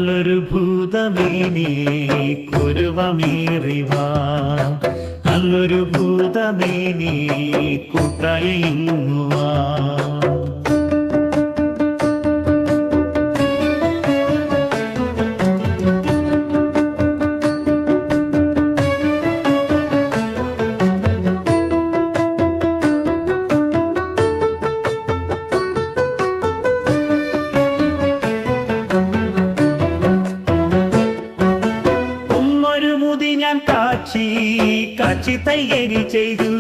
നല്ലൊരു ഭൂതമേ നീ കുരുവമേറിവാ. നല്ലൊരു ഭൂതമേ നീ കൂട്ടായിങ്ങുവാ. ഞാൻ കാച്ചി തയ്യരി ചെയ്തു.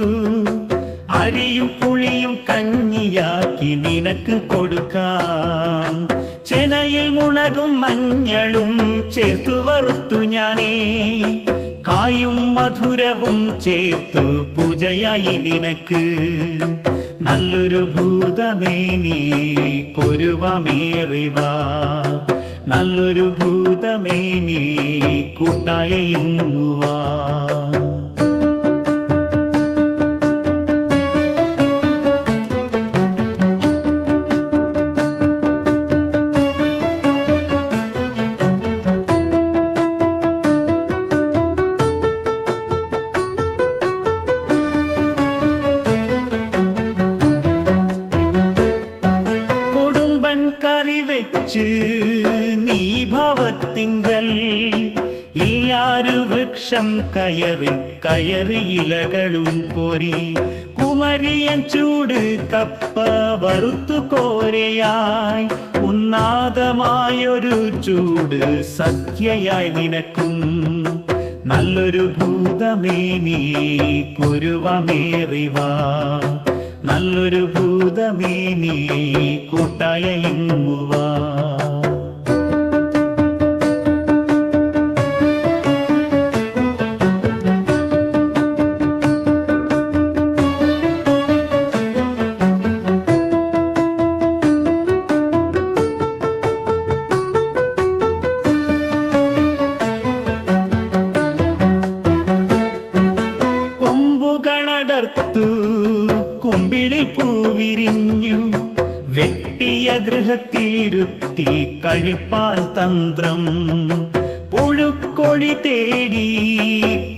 അരിയും പുളിയും കഞ്ഞിയാക്കി നിനക്ക് കൊടുക്കാം. ചെനയിൽ മുളകും മഞ്ഞളും ചേർത്തു വറുത്തു ഞാനേ. കായും മധുരവും ചേർത്തു പൂജയായി നിനക്ക്. നല്ലൊരു ഭൂതമേ നീ കുരുവമേറിവാ. നല്ലൊരു ഭൂതമേ നീ കൂട്ടായിങ്ങുവാ. കൊടുമ്പൻ കറി വെച്ച് നീ ഭവത്തിങ്കൽ ഈയാരു വൃക്ഷം കയറി ഇലകളും പോരി. കുമരിയൻ ചൂട് കപ്പ വറുത്തു കോരയായി. ഉന്നാദമായൊരു ചൂട് സഖ്യയായി നിനക്കും. നല്ലൊരു ഭൂതമേ നീ കുരുവമേറിവാ. നല്ലൊരു ഭൂതമേ നീ കൂട്ടായിങ്ങുവാ. കൊമ്പുകളടർത്തു കുമ്പിളിൽ പൂവിരിഞ്ഞു. വെട്ടിയ ഗൃഹത്തിരുത്തി കഴിപ്പാൻ തന്ത്രം. പുഴുക്കൊഴി തേടി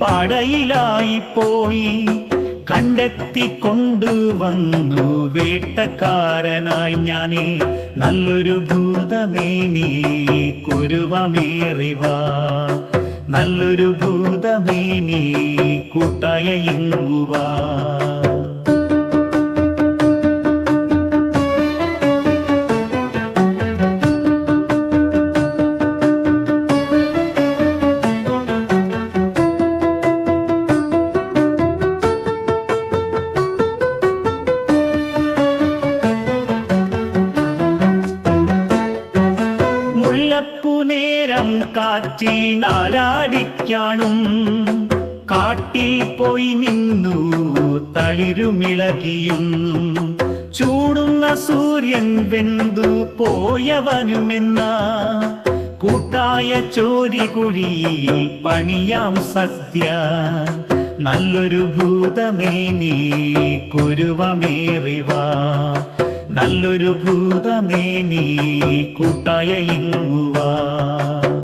പാടയിലായി പോയി. കണ്ടെത്തിക്കൊണ്ടുവന്നു വേട്ടക്കാരനായി ഞാനേ. നല്ലൊരു ഭൂതമേ നീ കുരുവമേറിവാ. നല്ലൊരു ഭൂതമേ നീ കൂട്ടായിങ്ങുവാ. നേരം കാറ്റിനാലാടിക്കാണും. കാട്ടിൽ പോയി നിന്നു തളിരുമിളകിയും. ചൂടുന്ന സൂര്യൻ വെന്തു പോയവനുമെന്ന കൂട്ടായ ചോരികുഴി പണിയാം സത്യ. നല്ലൊരു ഭൂതമേ നീ കുരുവമേറിവാ. നല്ലൊരു ഭൂതമേ നീ കൂട്ടായിങ്ങുവാ.